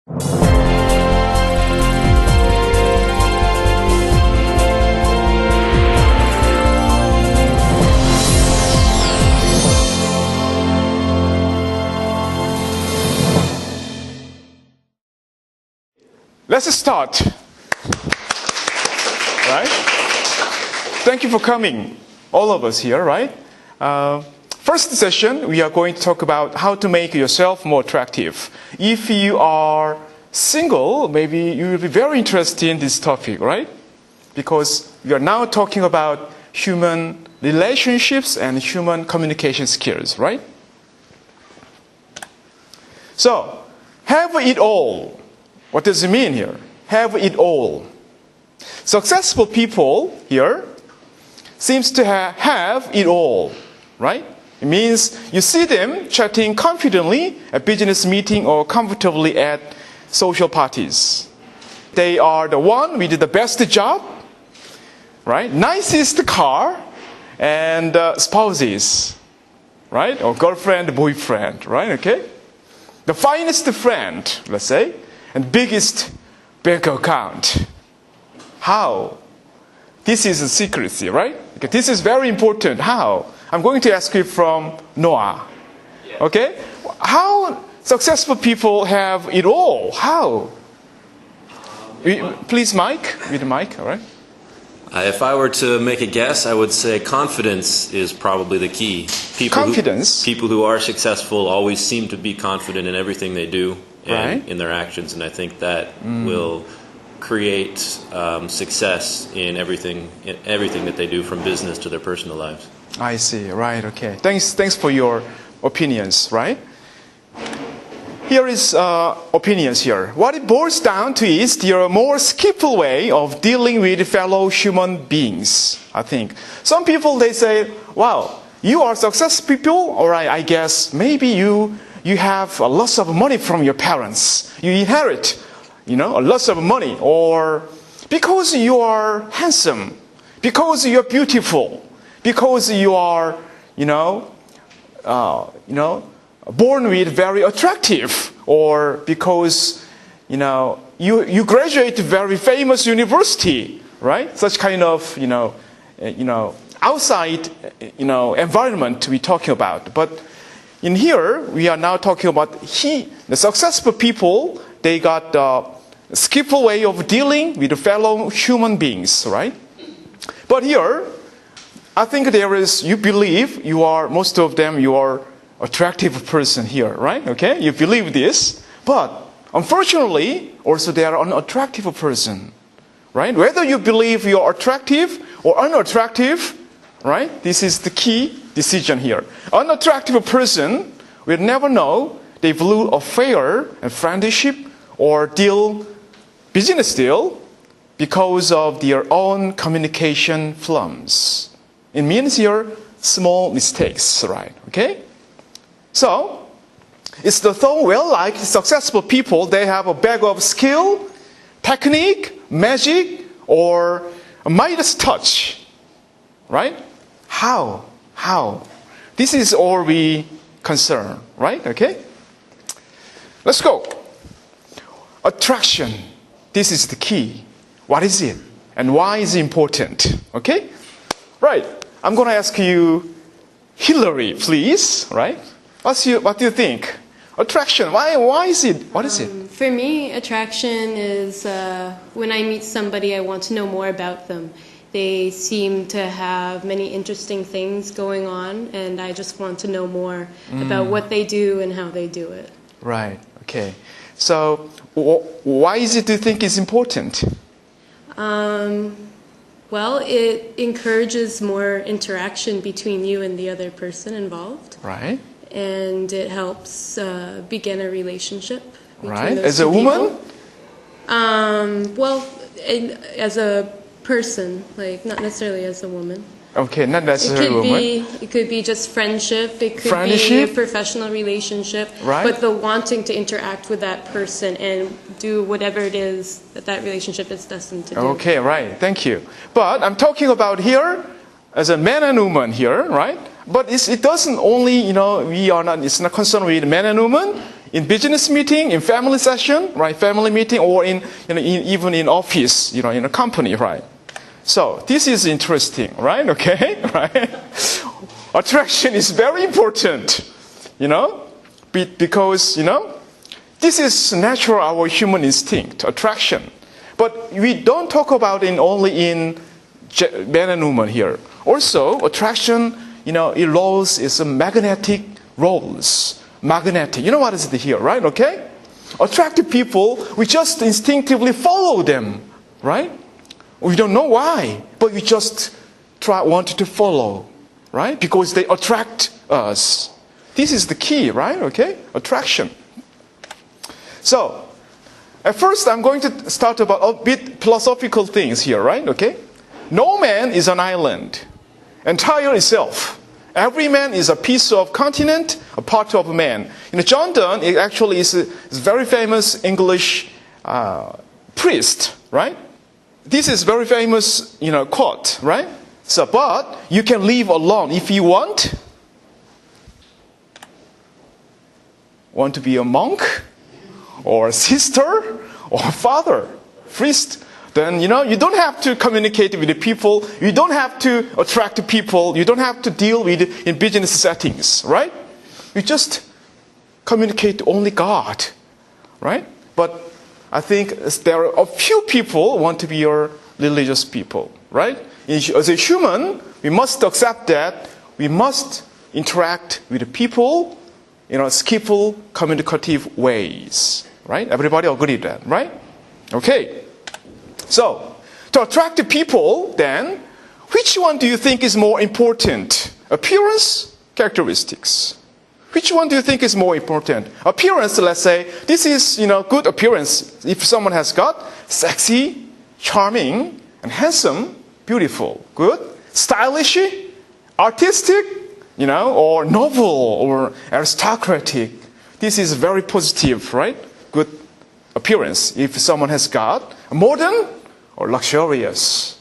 Let's start. Right? Thank you for coming, all of us here, right? First session, we are going to talk about how to make yourself more attractive. If you are single, maybe you will be very interested in this topic, right? Because we are now talking about human relationships and human communication skills, right? So, have it all. What does it mean here? Have it all. Successful people here seems to have it all, right? It means you see them chatting confidently at business meeting or comfortably at social parties. They are the one with the best job, right? Nicest car and spouses, right? Or girlfriend, boyfriend, right? Okay? The finest friend, let's say, and biggest bank account. How? This is a secrecy, right? Okay, this is very important. How? I'm going to ask you from Noah. Okay? How successful people have it all? How? Please, Mike. With the mic, all right? If I were to make a guess, I would say confidence is probably the key. Confidence? People who are successful always seem to be confident in everything they do and right. in their actions, and I think that will create success in everything that they do, from business to their personal lives. I see. Right. Okay. Thanks for your opinions. Right. Here is opinions here. What it boils down to is there are more skillful way of dealing with fellow human beings. I think some people, they say, "Wow, you are successful people. All right, I guess maybe you have a lot of money from your parents. You inherit, a lot of money, or because you are handsome, because you are beautiful, because you are, born with very attractive, or because, you graduate very famous university, right? Such kind of, outside, environment we're talking about. But in here, we are now talking about the successful people. They got a skillful way of dealing with the fellow human beings, right? But here, I think you believe most of them, you are attractive person here, right? Okay, you believe this, but unfortunately, also they are unattractive person, right? Whether you believe you are attractive or unattractive, right? This is the key decision here. Unattractive person will never know they value affair and friendship or business deal because of their own communication flums. It means here small mistakes, right? Okay? So, it's the thought, like successful people, they have a bag of skill, technique, magic, or a Midas touch, right? How? This is all we concern, right? Okay? Let's go. Attraction. This is the key. What is it? And why is it important? Okay? Right. I'm going to ask you, Hillary, please, right? What do you think? Attraction, why is it? What is it? For me, attraction is when I meet somebody, I want to know more about them. They seem to have many interesting things going on, and I just want to know more about what they do and how they do it. Right, okay. So, why is it, do you think, is important? Well, it encourages more interaction between you and the other person involved. Right. And it helps begin a relationship. Right. As a woman? Well, as a person, like not necessarily as a woman. Okay, not necessarily a woman. It could be just friendship. It could be a professional relationship. Right. But the wanting to interact with that person and do whatever it is that relationship is destined to do. Okay, right. Thank you. But I'm talking about here as a man and woman here, right? But it doesn't only, it's not concerned with man and woman. in business meeting, in family session, right? Family meeting, or in, even in office, in a company, right? So this is interesting, right? Okay, right? Attraction is very important, because, this is natural, our human instinct, attraction. But we don't talk about it only in man and woman here. Also, attraction, it roles is a magnetic roles. Magnetic. You know what is it here, right? Okay? Attractive people, we just instinctively follow them, right? We don't know why, but we just want to follow, right? Because they attract us. This is the key, right? Okay? Attraction. So, at first I'm going to start about a bit philosophical things here, right? Okay? No man is an island, entire itself. Every man is a piece of continent, a part of man. John Donne actually is a very famous English priest, right? This is very famous, quote, right? So, but you can live alone if you want. Want to be a monk, or a sister, or a father, priest. Then, you don't have to communicate with the people. You don't have to attract people. You don't have to deal with in business settings, right? You just communicate only God, right? But I think there are a few people who want to be your religious people, right? As a human, we must accept that we must interact with the people in skillful, communicative ways, right? Everybody agree with that, right? Okay. So, to attract the people, then, which one do you think is more important? Appearance, characteristics. Which one do you think is more important? Appearance, let's say, this is, good appearance. If someone has got sexy, charming, and handsome, beautiful, good, stylish, artistic, or noble, or aristocratic. This is very positive, right? Good appearance. If someone has got modern or luxurious,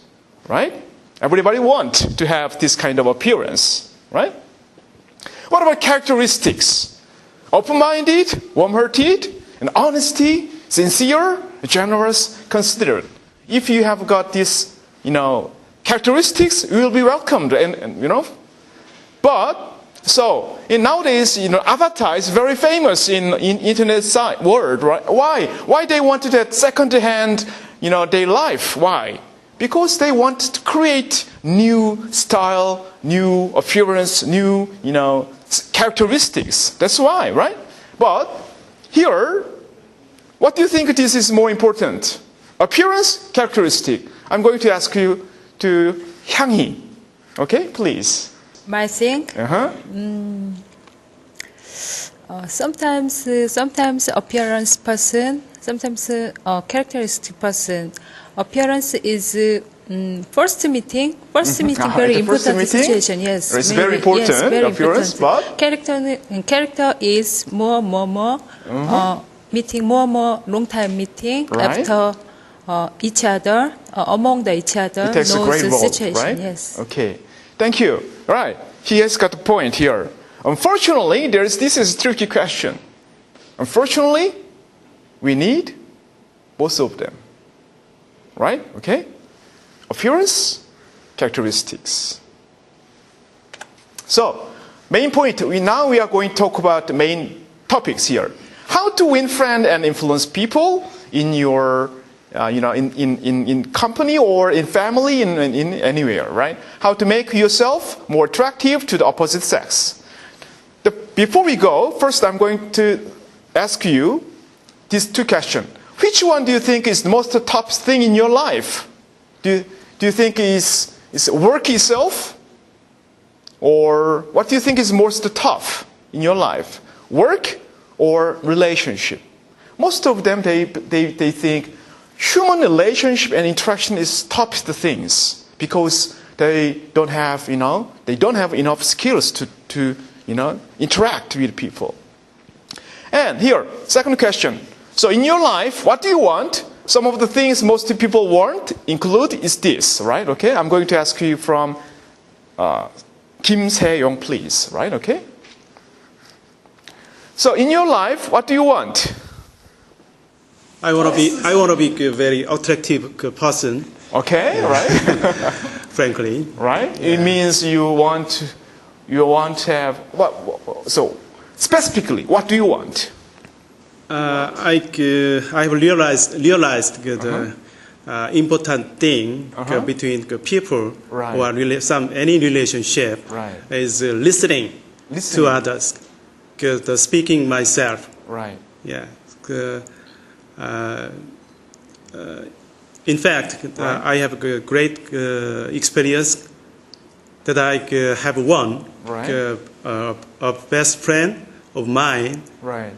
right? Everybody wants to have this kind of appearance, right? What about characteristics? Open-minded, warm-hearted, and honesty, sincere, generous, considerate. If you have got these, characteristics, you will be welcomed, and. But so nowadays, avatar is very famous in internet world, right? Why they wanted that second-hand, their life? Why? Because they want to create new style, new appearance, new, characteristics. That's why, right? But here, what do you think this is more important? Appearance, characteristic. I'm going to ask you to 향이. Okay, please. My thing. Sometimes appearance person, sometimes characteristic person. Appearance is first meeting. Very important situation. Yes, it's very important. Yes, very appearance, important. But character is more. Meeting more. Long time meeting right. after each other, among each other. It takes a great role, situation. right? Yes. Okay. Thank you. Right. He has got a point here. Unfortunately, this is a tricky question. Unfortunately, we need both of them. Right? Okay? Appearance, characteristics. So, main point. Now we are going to talk about the main topics here. How to win friends and influence people in your in company or in family, in anywhere, right? How to make yourself more attractive to the opposite sex. Before we go, first I'm going to ask you these two questions. Which one do you think is the most top thing in your life? Do you think is work itself? Or what do you think is most tough in your life? Work or relationship? Most of them, they think human relationship and interaction is top things because they don't have enough skills to interact with people. And here, second question. So in your life, what do you want? Some of the things most people want include is this, right? Okay, I'm going to ask you from Kim Se-young, please, right? Okay. So in your life, what do you want? I want to be a very attractive person, Okay, right? frankly. Right? It means you want to have what? So specifically, what do you want? I have realized the important thing between the people Right. who are any relationship Right. is listening to others, the speaking myself. Right. Yeah. In fact, I have a great experience that I have one, Right. a best friend of mine, Right.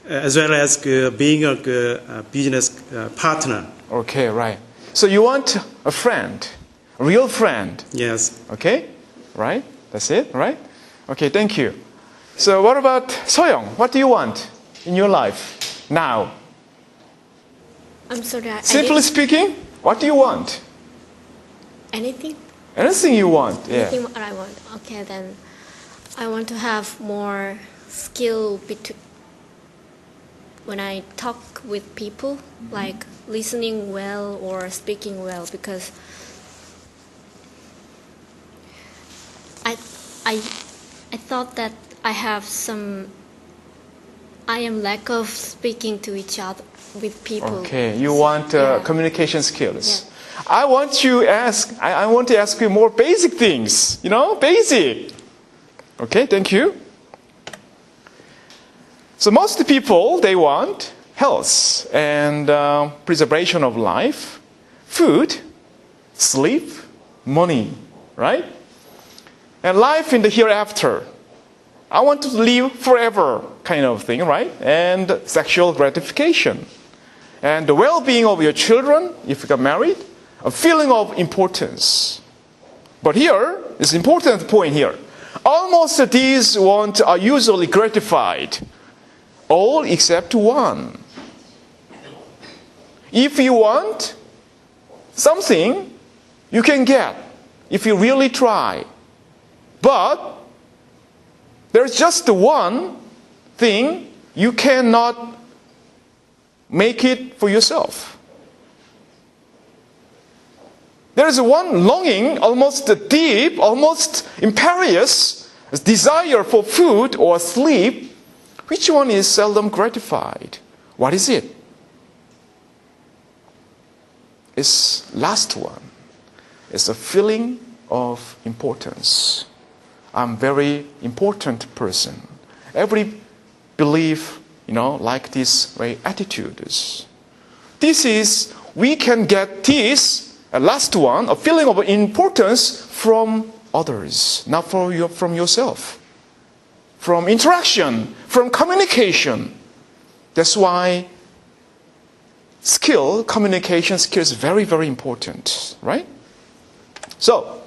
as well as being a business partner. Okay, right. So you want a friend, a real friend. Yes. Okay? Right? That's it, right? Okay, thank you. So what about Soyoung? What do you want in your life now? I'm sorry. Simply speaking, what do you want? Anything? Anything you want. Yeah. Anything what I want. Okay, then I want to have more skill when I talk with people, like listening well or speaking well, because I thought that I am lack of speaking to each other with people. Okay, you want Yeah. communication skills. Yeah. I want to ask you more basic things. Basic. Okay, thank you. So most people, they want health and preservation of life, food, sleep, money, right? And life in the hereafter. I want to live forever kind of thing, right? And sexual gratification. And the well-being of your children, if you got married, a feeling of importance. But here is an important point here. Almost these wants are usually gratified. All except one. If you want something, you can get if you really try. But there's just one thing you cannot make it for yourself. There is one longing, almost deep, almost imperious desire for food or sleep, which one is seldom gratified. What is it? It's last one. It's a feeling of importance. I'm very important person. Every belief, like this way attitudes. We can get this, last one, a feeling of importance from others, not from yourself. From interaction, from communication. That's why communication skill is very, very important, right? So,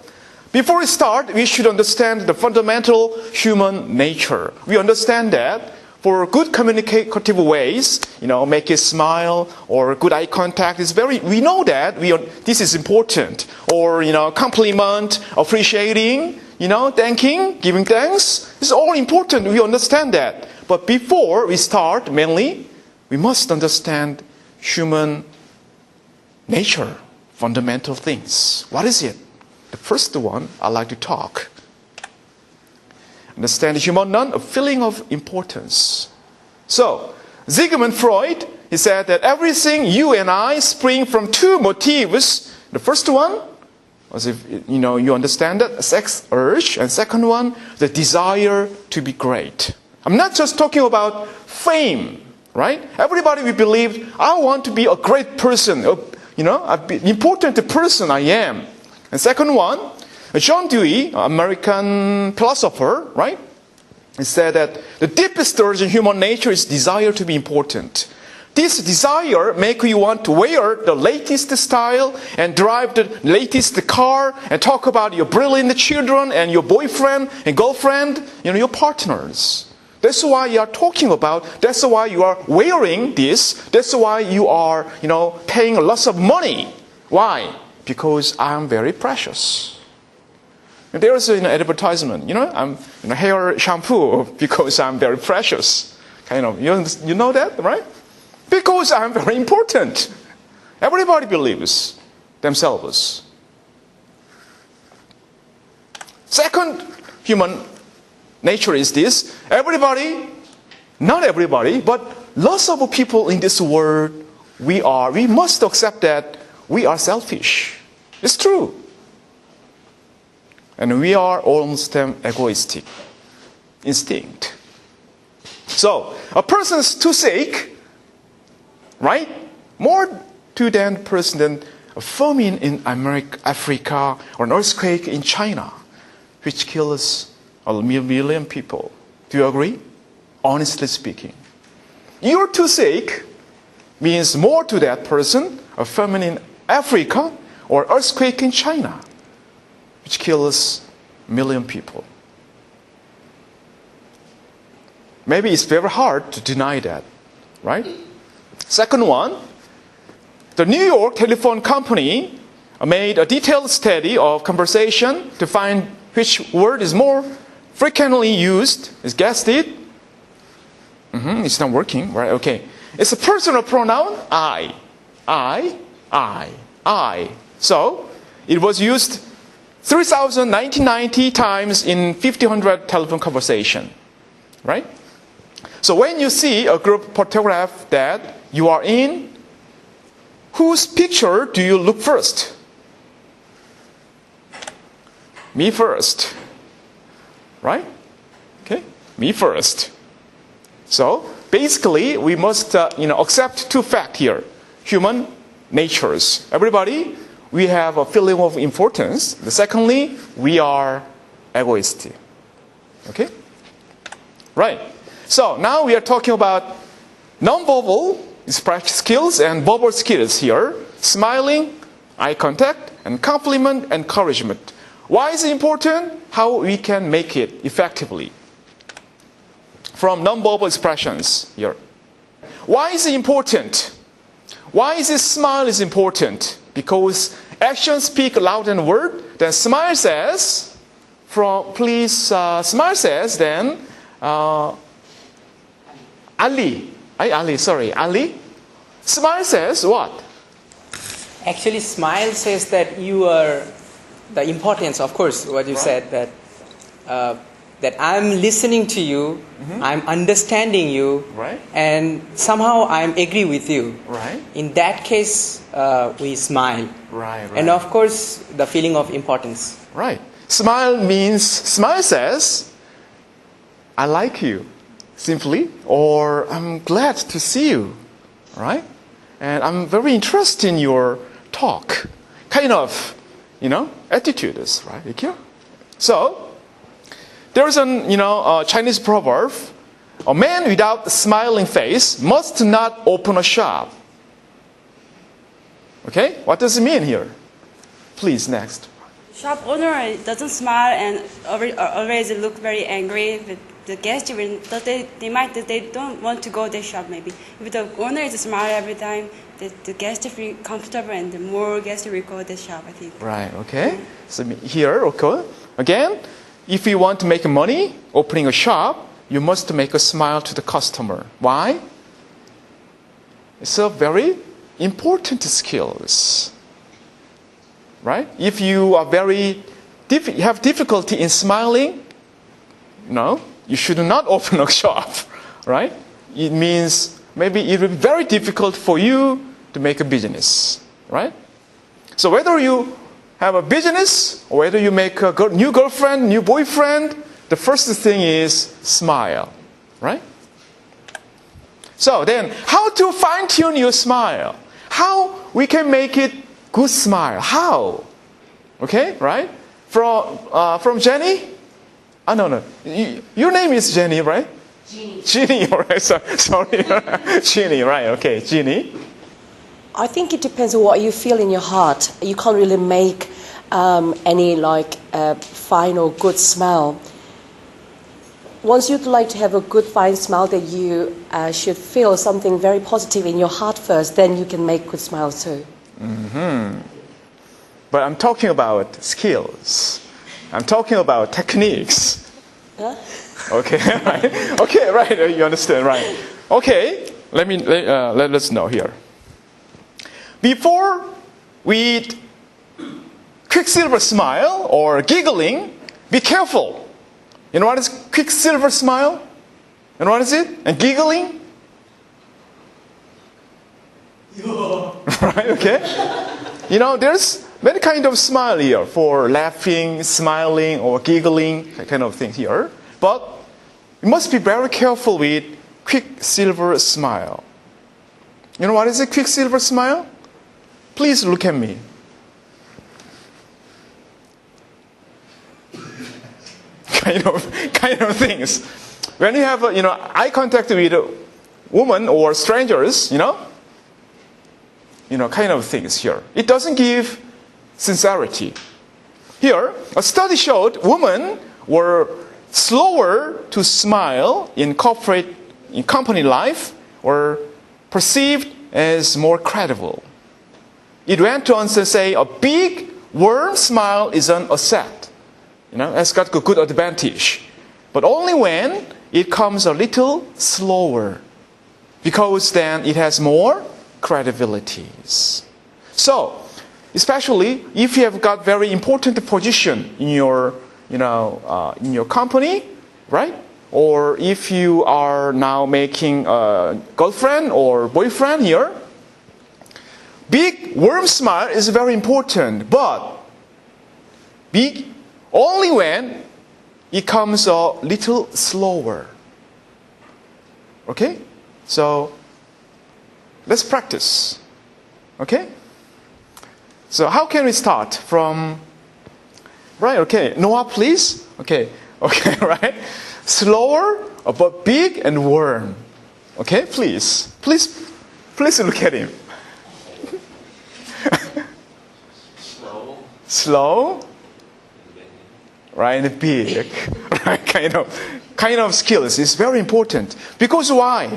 before we start, we should understand the fundamental human nature. We understand that for good communicative ways, make it smile or good eye contact we know that this is important. Or, compliment, appreciating, thanking, giving thanks. It's all important. We understand that. But before we start, mainly, we must understand human nature, fundamental things. What is it? The first one, I like to talk. Understand human non, a feeling of importance. So, Sigmund Freud, he said that everything you and I spring from two motives. The first one, as if you understand that, sex urge, and second one, the desire to be great. I'm not just talking about fame, right? Everybody we believe, I want to be a great person, important person I am. And second one, John Dewey, American philosopher, right? He said that the deepest urge in human nature is desire to be important. This desire makes you want to wear the latest style and drive the latest car and talk about your brilliant children and your boyfriend and girlfriend, your partners. That's why you are talking about, that's why you are wearing this, that's why you are, paying lots of money. Why? Because I am very precious. There's an advertisement, I'm hair shampoo because I'm very precious. Kind of, you know that, right? Because I'm very important. Everybody believes themselves. Second human nature is this. Everybody, not everybody, but lots of people in this world, we must accept that we are selfish. It's true. And we are almost egoistic instinct. So, a person's toothache, right? More to than person than a famine in Africa or an earthquake in China, which kills a million people. Do you agree? Honestly speaking. Your toothache means more to that person, a famine in Africa or earthquake in China, which kills a million people. Maybe it's very hard to deny that, right? Second one, the New York telephone company made a detailed study of conversation to find which word is more frequently used. Is guessed it? It's not working, right? Okay. It's a personal pronoun, I. So, it was used 3,990 times in 1,500 telephone conversation, right? So when you see a group photograph that you are in, whose picture do you look first? Me first, right? Okay, me first. So basically, we must accept two facts here: human natures. Everybody, we have a feeling of importance. Secondly, we are egoistic. Okay, right. So now we are talking about non-verbal expression skills and verbal skills here: smiling, eye contact, and compliment, encouragement. Why is it important? How we can make it effectively from non-verbal expressions here. Why is it important? Why is this smile is important? Because actions speak louder than words. Then smile says, smile says then, Ali. Smile says what? Actually, smile says that you are the importance, of course, what you said, that I'm listening to you, I'm understanding you, and somehow I'm agree with you. Right. In that case, we smile. Right. And of course, the feeling of importance. Right. Smile says, I like you, simply, or I'm glad to see you, right? And I'm very interested in your talk. Kind of, attitudes, right? So, there's a Chinese proverb: a man without a smiling face must not open a shop. Okay? What does it mean here? Please, next. Shop owner doesn't smile and always look very angry with the guests. They don't want to go to the shop maybe. If the owner is smile every time, the guests feel comfortable and the more guests will go to the shop, I think. Right, okay. So here, okay. Again, if you want to make money opening a shop, you must make a smile to the customer. Why? It's a very important skills. Right? If you are have difficulty in smiling, you should not open a shop, right? It means maybe it will be very difficult for you to make a business, right? So whether you have a business or whether you make a new girlfriend, new boyfriend, the first thing is smile, right? So then, how to fine-tune your smile? How we can make it good smile? How? Okay, right? From Jenny? No. Your name is Jenny, right? Jeannie, all right. Sorry. Jeannie, right. Okay, Jeannie. I think it depends on what you feel in your heart. You can't really make any fine or good smile. Once you'd like to have a good fine smile, that you should feel something very positive in your heart first, then you can make good smiles too. But I'm talking about skills. I'm talking about techniques. Huh? Okay, right. Okay, right. You understand, right? Okay, let us know here. Before we quicksilver smile or giggling, be careful. You know what is quicksilver smile? And what is it? And giggling? Right, okay. You know, there's many kind of smile here for laughing, smiling, or giggling, that kind of thing here. But you must be very careful with quicksilver smile. You know what is a quicksilver smile? Please look at me. Kind of things. When you have eye contact with a woman or strangers, kind of things here. It doesn't give sincerity. Here, a study showed women were slower to smile in company life, or perceived as more credible. It went on to say a big, warm smile is an asset. It's got a good advantage. But only when it comes a little slower, because then it has more credibilities. So, especially if you have got very important position in your company, right? Or if you are now making a girlfriend or boyfriend here, big warm smile is very important, but big only when it comes a little slower. Okay? So, let's practice. Okay? So, how can we start from... Right, okay. Noah, please. Okay, right. Slower, but big and warm. Okay, please. Please look at him. Slow. Right, and big. Right, kind of skills is very important. Because why?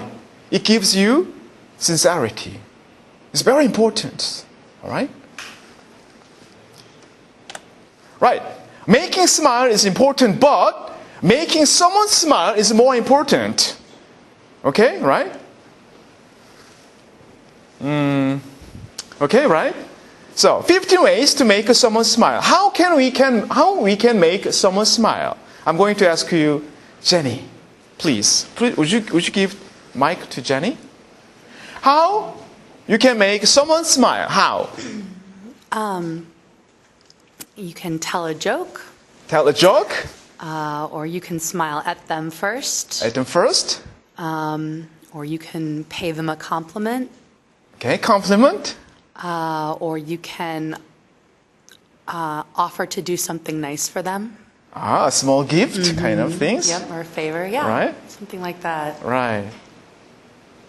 It gives you sincerity. It's very important. All right? Right. Making smile is important, but making someone smile is more important. Okay, right? Okay, right? So, 15 ways to make someone smile. How we can make someone smile? I'm going to ask you, Jenny, please would you give mic to Jenny? How you can make someone smile? How? You can tell a joke. Tell a joke? Or you can smile at them first. At them first? Or you can pay them a compliment. Okay, compliment. Or you can offer to do something nice for them. A small gift kind of things. Yep, or a favor, yeah. Right? Something like that. Right.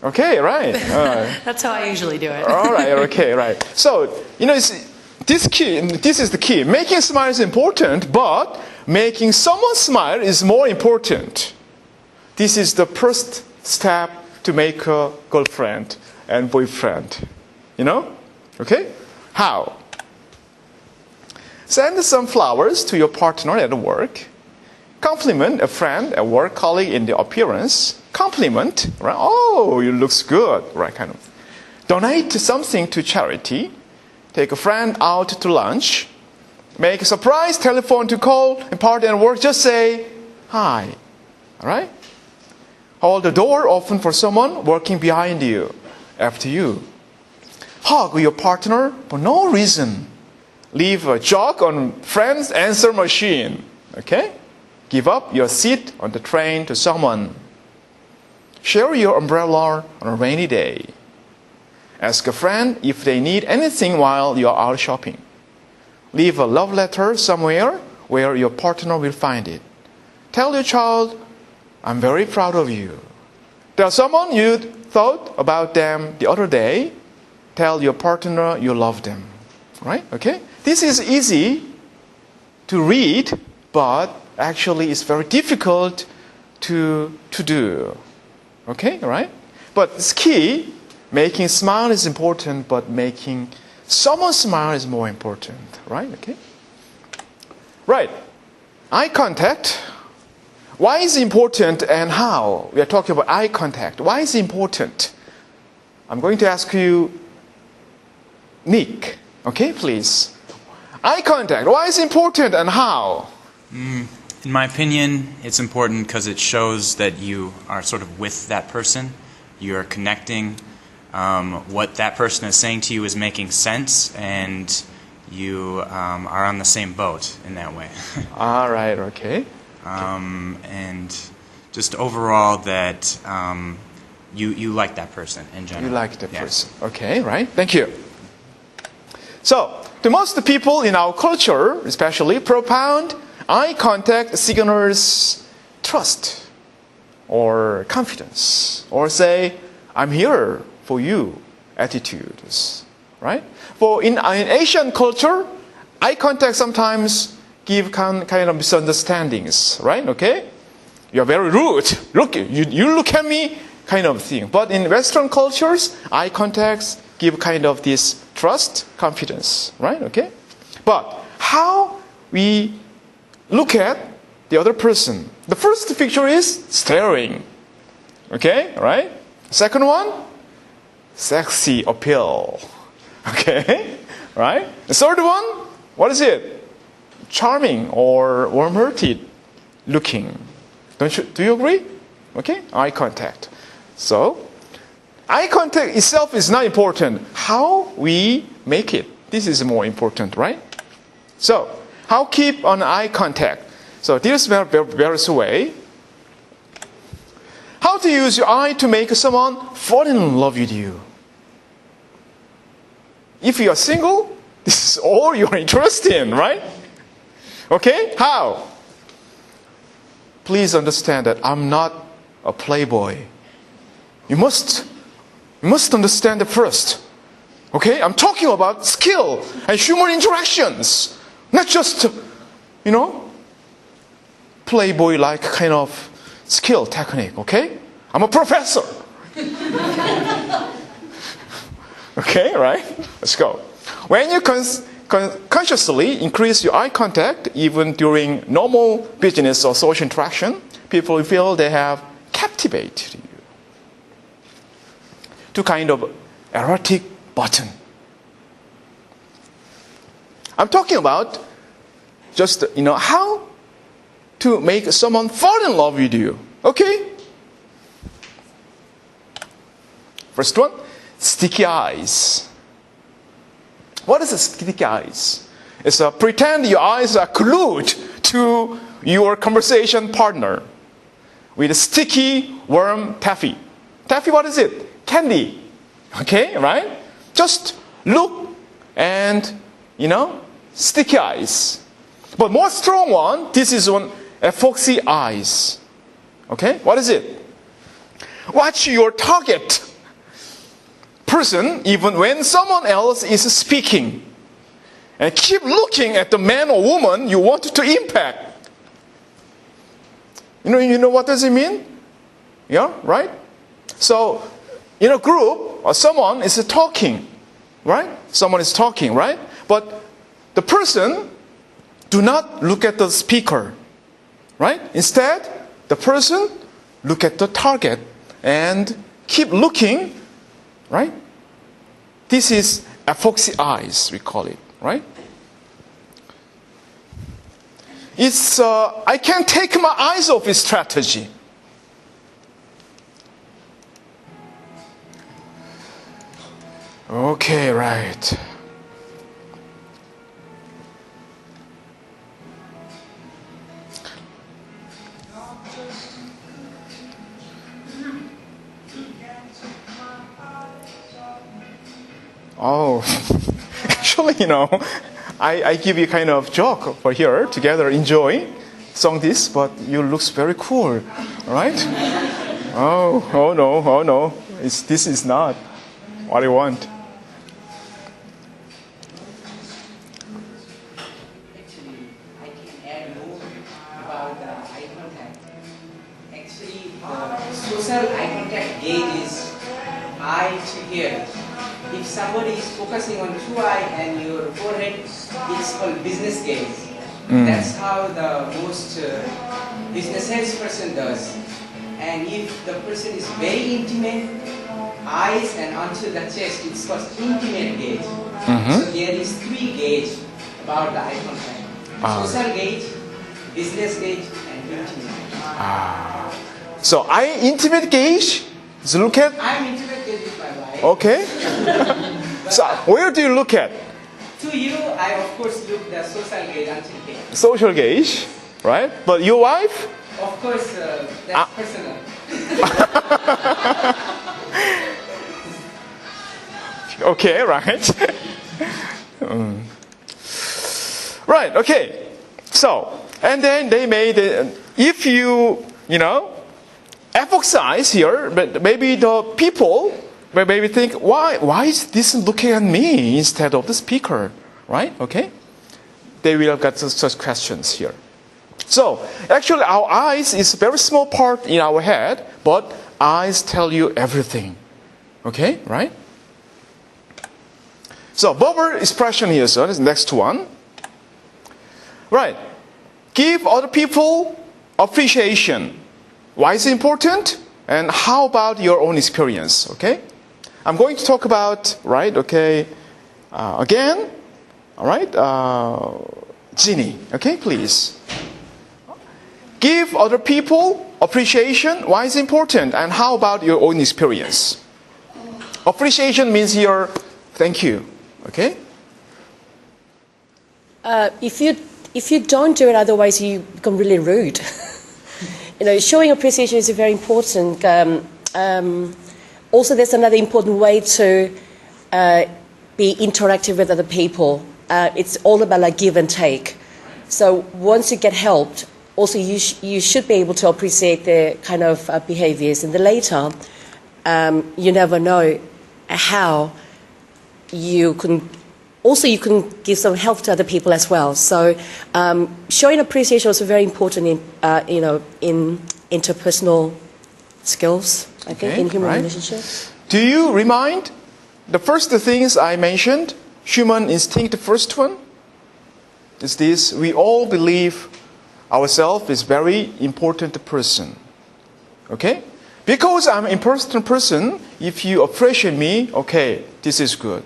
Okay, right. That's how I usually do it. All right, okay, right. So, this is the key. Making a smile is important, but making someone smile is more important. This is the first step to make a girlfriend and boyfriend. Okay? How? Send some flowers to your partner at work. Compliment a friend, a work colleague in their appearance. Compliment, right? Oh, you looks good, right? Kind of. Donate something to charity. Take a friend out to lunch. Make a surprise telephone to call a partner at work. Just say hi. All right? Hold the door open for someone working behind you, after you. Hug your partner for no reason. Leave a joke on friend's answer machine. Okay? Give up your seat on the train to someone. Share your umbrella on a rainy day. Ask a friend if they need anything while you're out shopping. Leave a love letter somewhere where your partner will find it. Tell your child, I'm very proud of you. Tell someone you thought about them the other day. Tell your partner you love them. Right? Okay? This is easy to read, but actually it's very difficult to do. Okay? Right? But it's key. Making smile is important, but making someone smile is more important. Right? Okay? Right. eye contact. Why is it important and how? We are talking about eye contact. Why is it important? I'm going to ask you, Nick, okay, please. Eye contact, why is it important and how? In my opinion, it's important because it shows that you are sort of with that person. You're connecting. What that person is saying to you is making sense, and you are on the same boat in that way. All right, okay. And just overall that you like that person in general. You like the person. Okay, right. Thank you. So, to most people in our culture, especially, profound eye contact signals trust or confidence or say, I'm here for you attitudes, right? For in Asian culture, eye contact sometimes give kind of misunderstandings, right? Okay? You're very rude. Look, you look at me, kind of thing. But in Western cultures, eye contacts give kind of this trust, confidence, right? Okay? But how we look at the other person? The first picture is staring. Okay? Right? Second one, sexy appeal. Okay? Right? The third one, what is it? Charming or warm-hearted looking. Do you agree? Okay? Eye contact. So, eye contact itself is not important. How we make it, this is more important, right? So, how keep on eye contact? So, there's various way. How to use your eye to make someone fall in love with you. If you are single, this is all you are interested in, right? Okay? How? Please understand that I'm not a playboy. You must understand it first. Okay? I'm talking about skill and human interactions. Not just, playboy-like kind of skill, technique. Okay? I'm a professor. Okay, right? Let's go. When you consciously increase your eye contact, even during normal business or social interaction, people will feel they have captivated you to kind of erotic button. I'm talking about just, how to make someone fall in love with you. Okay? First one, sticky eyes. What is a sticky eyes? It's pretend your eyes are glued to your conversation partner with a sticky, warm taffy. Taffy, what is it? Candy. Okay, right? Just look and, sticky eyes. But more strong one, this is one, foxy eyes. Okay, what is it? Watch your target person even when someone else is speaking. And keep looking at the man or woman you want to impact. You know what does it mean? Yeah, right? So, in a group, or someone is talking, right? Someone is talking, right? But the person do not look at the speaker, right? Instead, the person look at the target and keep looking, right? This is a foxy eyes, we call it, right? It's I can't take my eyes off his strategy. Okay, right. Oh, actually, I give you kind of joke for here, together enjoy, song this, but you looks very cool, right? Oh no, this is not what I want. Actually, I can add more about the eye contact. Actually, the social eye contact gauge is eye to ear. If somebody is focusing on two eye and your forehead, it's called business gaze. That's how the most business salesperson does. And if the person is very intimate, eyes and onto the chest, it's called intimate gaze. So there is 3 gauge about the eye contact. Social gauge, business gauge, and intimate. So intimate gauge is look at. I'm intimate gauge with my wife. Okay. So where do you look at? To you, I of course look the social gauge until here. Social gauge, right? But your wife? Of course, that's personal. Okay, right. Right, okay. So, and then they made, if you emphasize here, but maybe the people may maybe think, why is this looking at me instead of the speaker, right? Okay. They will have got such questions here. So, actually our eyes is a very small part in our head, but eyes tell you everything. Okay, right? So, verbal expression here, so this is the next one. Right. Give other people appreciation. Why is it important? And how about your own experience? Okay? I'm going to talk about, right, okay, again, all right, Ginny, okay, please. Give other people appreciation. Why is it important? And how about your own experience? Appreciation means here, thank you, okay? If you don't do it, otherwise you become really rude. Showing appreciation is very important. Also, there's another important way to be interactive with other people. It's all about like give and take. So once you get helped, also you should be able to appreciate their kind of behaviors. And then later, you never know how you can. Also, you can give some help to other people as well. So, showing appreciation is also very important in interpersonal skills. I think in human relationships. Do you remind the first things I mentioned? Human instinct, the first one is this: we all believe ourselves is very important person. Okay, because I'm an important person. If you appreciate me, okay, this is good.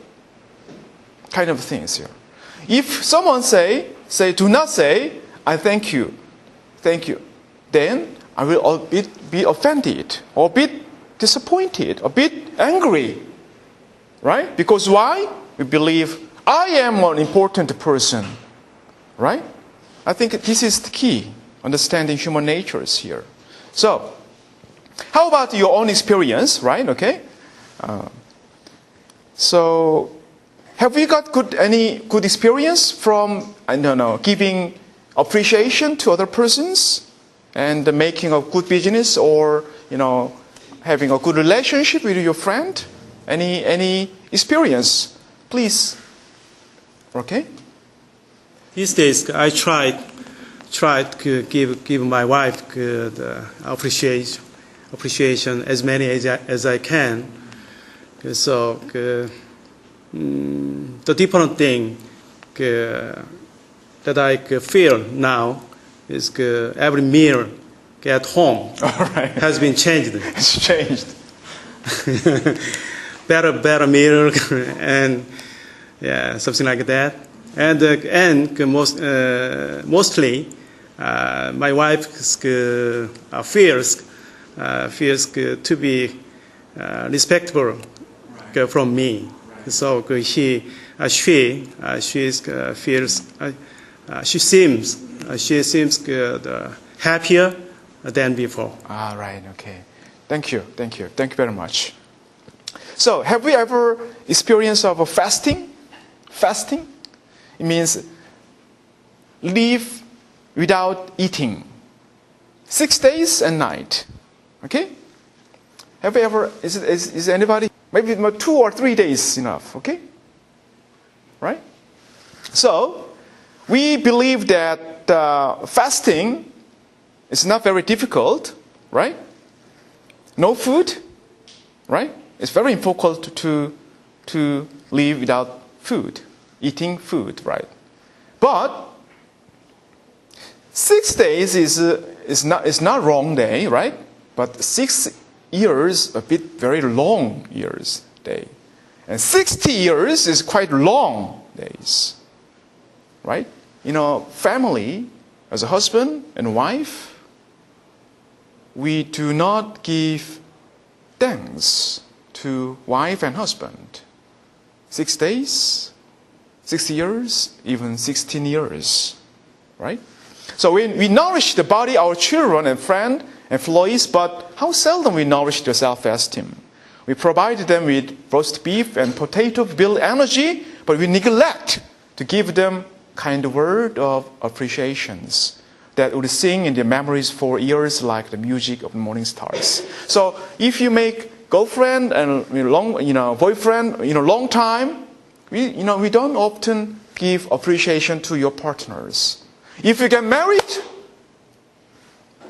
Kind of things here. If someone say, do not say, I thank you, then I will a bit be offended, or a bit disappointed, a bit angry, right? Because why? We believe I am an important person, right? I think this is the key, understanding human natures here. So, how about your own experience, right? Okay. So, have you got any good experience from, I don't know, giving appreciation to other persons and making a good business, or, having a good relationship with your friend? Any experience? Please. Okay? These days, I tried to give my wife the appreciation as many as I can. So, the different thing that I feel now is every meal at home has been changed. It's changed. better meal and something like that. And mostly my wife feels to be respectful from me. So she seems happier than before. Ah, right. Okay. Thank you very much. So, have we ever experienced of a fasting? Fasting, it means live without eating 6 days and night. Okay. Have we ever? Is anybody? Maybe 2 or 3 days enough, okay? Right? So, we believe that fasting is not very difficult, right? No food, right? It's very difficult to live without food, eating food, right? But 6 days is not wrong day, right? But 6 years a bit very long years day, and 60 years is quite long days, right? Family as a husband and wife, we do not give thanks to wife and husband. 6 days, 60 years, even 16 years, right? So we nourish the body, our children and friends, employees, but how seldom we nourish their self-esteem. We provide them with roast beef and potato to build energy, but we neglect to give them kind word of appreciations that would sing in their memories for years like the music of the morning stars. So if you make girlfriend and boyfriend, long time, we don't often give appreciation to your partners. If you get married,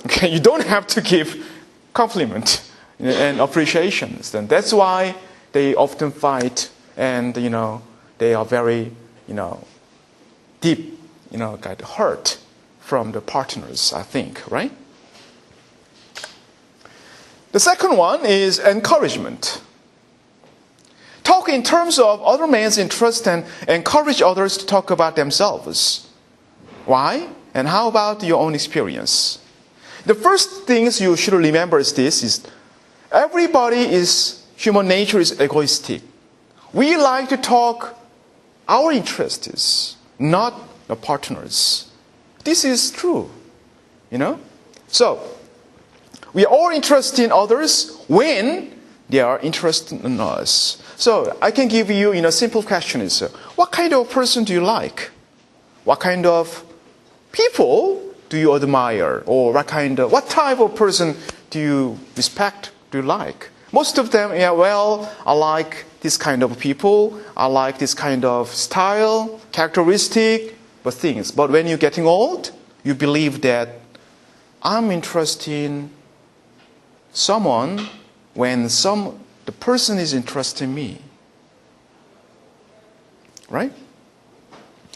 okay, you don't have to give compliment and appreciations. And that's why they often fight, and they are very deep, get hurt from the partners, I think, right? The second one is encouragement. Talk in terms of other man's interest and encourage others to talk about themselves. Why? And how about your own experience? The first things you should remember is this: human nature is egoistic. We like to talk our interests, not the partners. This is true, So, we are all interested in others when they are interested in us. So, I can give you, a simple question is, what kind of person do you like? What kind of people do you admire? Or what type of person do you respect, do you like? Most of them, I like this kind of people, I like this kind of style, characteristic, things. But when you're getting old, you believe that I'm interested in someone when the person is interested in me. Right?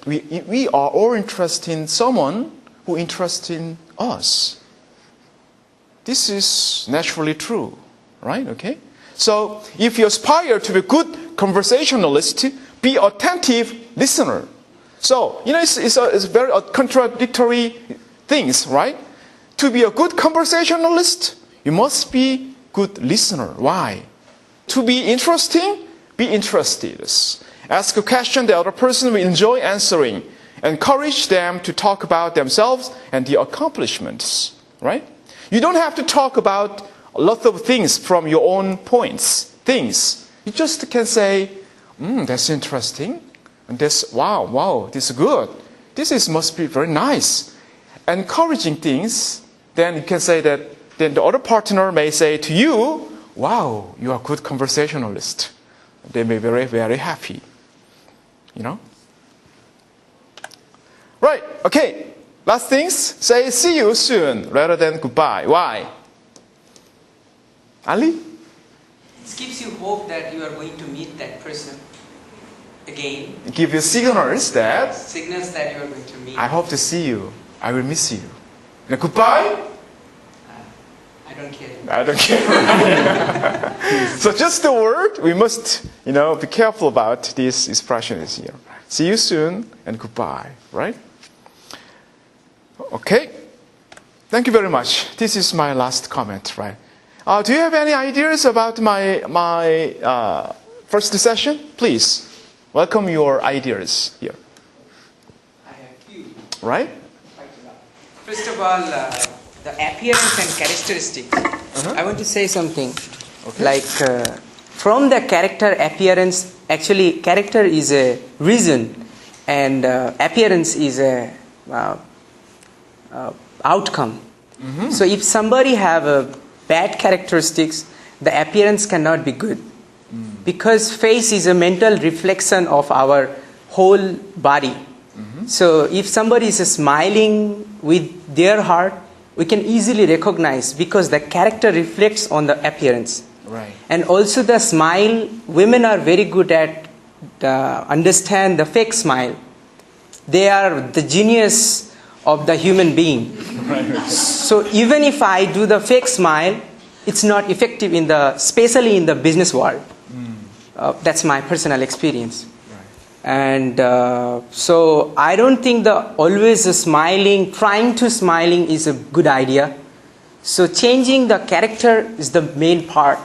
We are all interested in someone who is interested in us. This is naturally true, right? Okay? So, if you aspire to be a good conversationalist, be attentive listener. So, it's very contradictory things, right? To be a good conversationalist, you must be good listener. Why? To be interesting, be interested. Ask a question the other person will enjoy answering. Encourage them to talk about themselves and their accomplishments, right? You don't have to talk about a lot of things from your own things. You just can say, that's interesting. And this, wow, this is good. Must be very nice. Encouraging things, then you can say that, then the other partner may say to you, wow, you are a good conversationalist. They may be very, very happy. Right, okay. Last things, say see you soon rather than goodbye. Why? Ali? It gives you hope that you are going to meet that person again. Give you signals that you are going to meet. I hope to see you. I will miss you. And goodbye? I don't care. I don't care. So just the word, we must, be careful about this expression is here. See you soon and goodbye, right? Okay. Thank you very much. This is my last comment, right? Do you have any ideas about my first session? Please, welcome your ideas here. I have few. Right? First of all, the appearance and characteristics. I want to say something. Okay. Like, from the character appearance, actually character is a reason and appearance is a outcome. So if somebody have a bad characteristics, the appearance cannot be good. Because face is a mental reflection of our whole body. So if somebody is smiling with their heart, we can easily recognize because the character reflects on the appearance. Right. And also the smile, women are very good at understand the fake smile. They are the genius of the human being. So even if I do the fake smile, it's not effective especially in the business world. That's my personal experience. And so I don't think always smiling, trying to smiling is a good idea. So changing the character is the main part.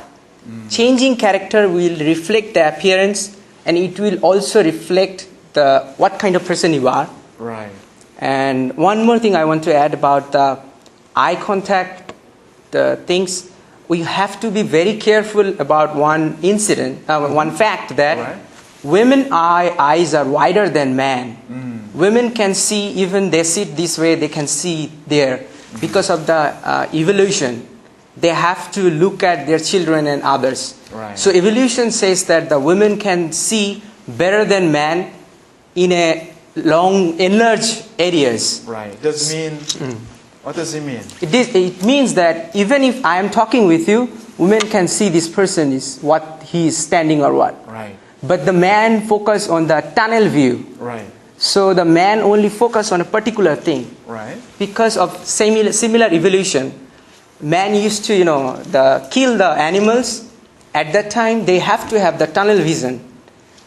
Changing character will reflect the appearance, and it will also reflect what kind of person you are. Right. And one more thing I want to add about the eye contact, the things, we have to be very careful about one incident, one fact that women's eyes are wider than men. Women can see, even they sit this way, they can see there. Because of the evolution, they have to look at their children and others. Right. So evolution says that the women can see better than men in a enlarged areas. Right. Does mean what does it mean? It means that even if I am talking with you, women can see this person is what he is standing or what. Right. But the man focus on the tunnel view. Right. So the man only focus on a particular thing. Right. Because of similar evolution, man used to kill the animals. At that time, they have to have the tunnel vision.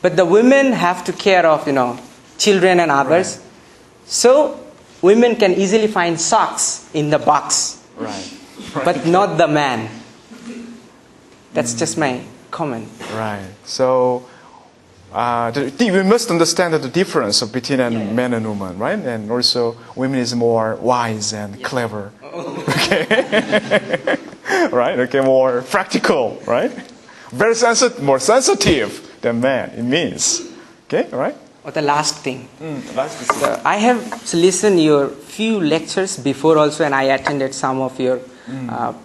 But the women have to care of children and others. So women can easily find socks in the box. Right. But not the man. That's just my comment. Right. So we must understand the difference between men and women, right? And also, women is more wise and clever. Okay. Right. Okay. More practical, right? Very more sensitive than men. It means. Okay. Right. Or the last thing. I have listened your few lectures before also, and I attended some of your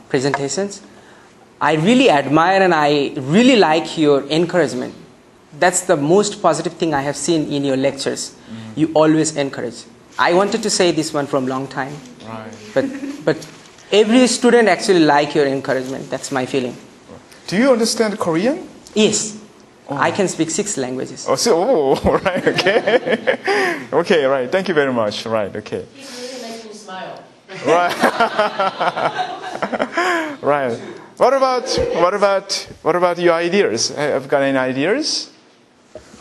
presentations. I really admire and I really like your encouragement. That's the most positive thing I have seen in your lectures. You always encourage. I wanted to say this one from long time. Right. But every student actually like your encouragement. That's my feeling. Do you understand Korean? Yes. I can speak 6 languages. Right, okay. Okay, right. Thank you very much. Right, okay. It really makes me smile. Right. Right. What about your ideas? Have you got any ideas?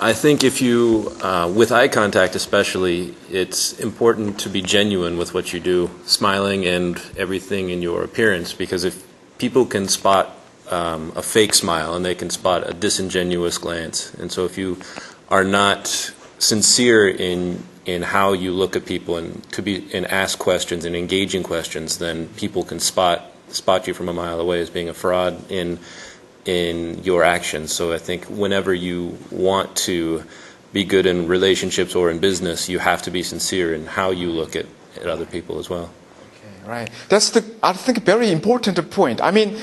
I think if you, with eye contact especially, it's important to be genuine with what you do, smiling and everything in your appearance, because if people can spot a fake smile and they can spot a disingenuous glance, and so if you are not sincere in how you look at people and ask questions and engaging questions, then people can spot you from a mile away as being a fraud in your actions. So I think whenever you want to be good in relationships or in business, you have to be sincere in how you look at other people as well. Okay, right. That's I think very important point. I mean,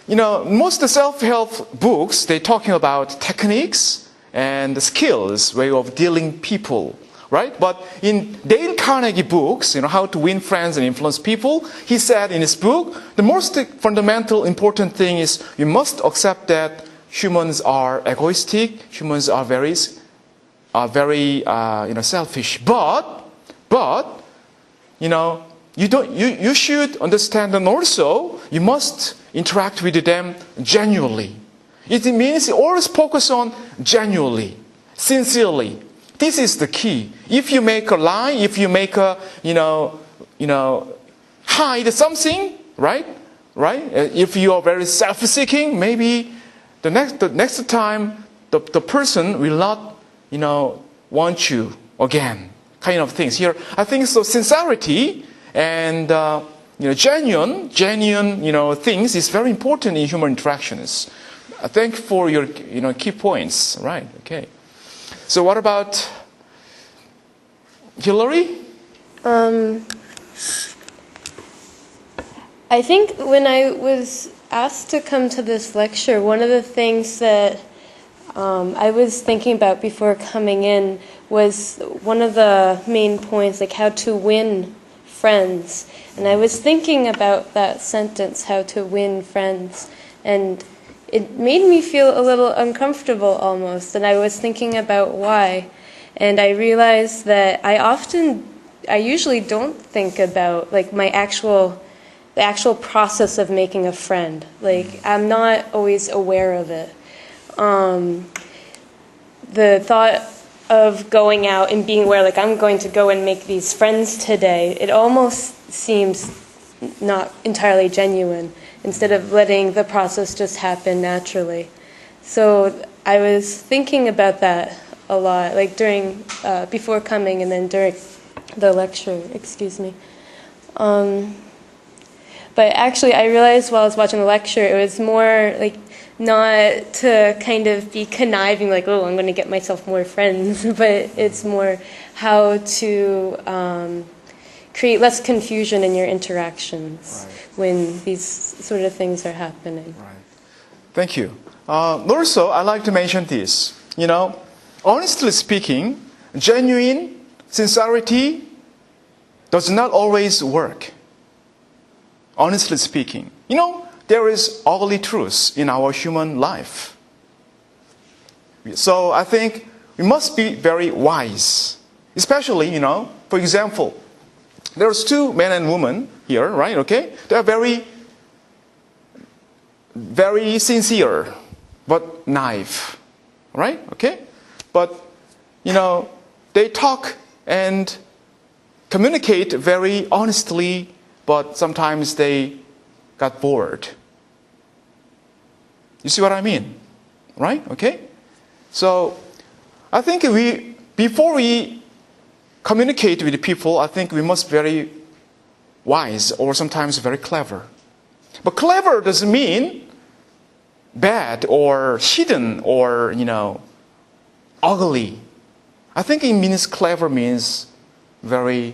most self-help books, they're talking about techniques and skills, way of dealing people, right? But in Dale Carnegie books, How to Win Friends and Influence People, he said in his book, the most fundamental important thing is you must accept that humans are egoistic, humans are very selfish. But you should understand, and also you must interact with them genuinely. It means always focus on genuinely, sincerely. This is the key. If you make a lie, if you make a hide something, right? If you are very self-seeking, maybe the next time the person will not want you again. Kind of things here. I think so. Sincerity and genuine things is very important in human interactions. Thank you for your key points. Right. Okay. So what about Hillary? I think when I was asked to come to this lecture, one of the things that I was thinking about before coming in was one of the main points, like how to win friends. And I was thinking about that sentence, how to win friends, and it made me feel a little uncomfortable almost, and I was thinking about why. And I realized that I often I usually don't think about like the actual process of making a friend. Like I'm not always aware of it. The thought of going out and being aware, like I'm going to go and make these friends today, it almost seems not entirely genuine, instead of letting the process just happen naturally. So I was thinking about that a lot, like before coming and then during the lecture, excuse me. But actually I realized while I was watching the lecture, it was more like not to kind of be conniving, like, oh, I'm going to get myself more friends, but it's more how to create less confusion in your interactions when these sort of things are happening. Right. Thank you. Also, I'd like to mention this. Honestly speaking, genuine sincerity does not always work. Honestly speaking. There is ugly truth in our human life. So I think we must be very wise. Especially, for example, there's two men and women here, right? Okay? They are very, very sincere, but naive, right? Okay? But, they talk and communicate very honestly, but sometimes they got bored. You see what I mean? Right? Okay? So, I think before we communicate with people, I think we must be very wise or sometimes very clever. But clever doesn't mean bad or hidden or, ugly. I think it means clever means very,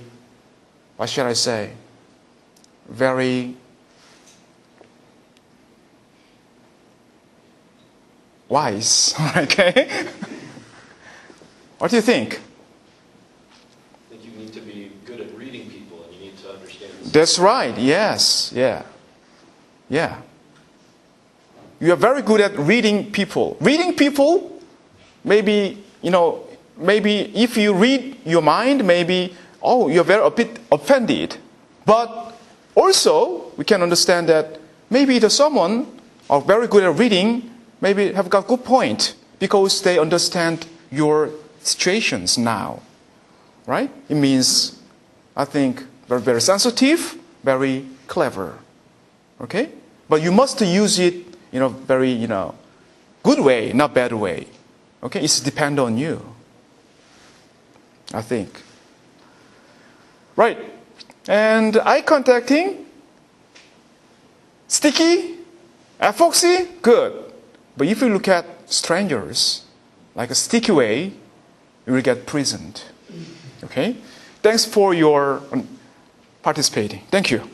what should I say? Very wise. Okay? What do you think? I think you need to be good at reading people and you need to understand. That's right. Yes. Yeah. Yeah. You are very good at reading people. Reading people, maybe, maybe if you read your mind, maybe, you're a bit offended. But also, we can understand that maybe there's someone very good at reading, maybe have got good point because they understand your situations now. Right? It means, I think, very, very sensitive, very clever. Okay? But you must use it in a very, good way, not bad way. Okay? It's depend on you. I think. Right. And eye contacting, sticky, epoxy, good. But if you look at strangers, like a sticky way, you will get prisoned. Okay? Thanks for your participating. Thank you.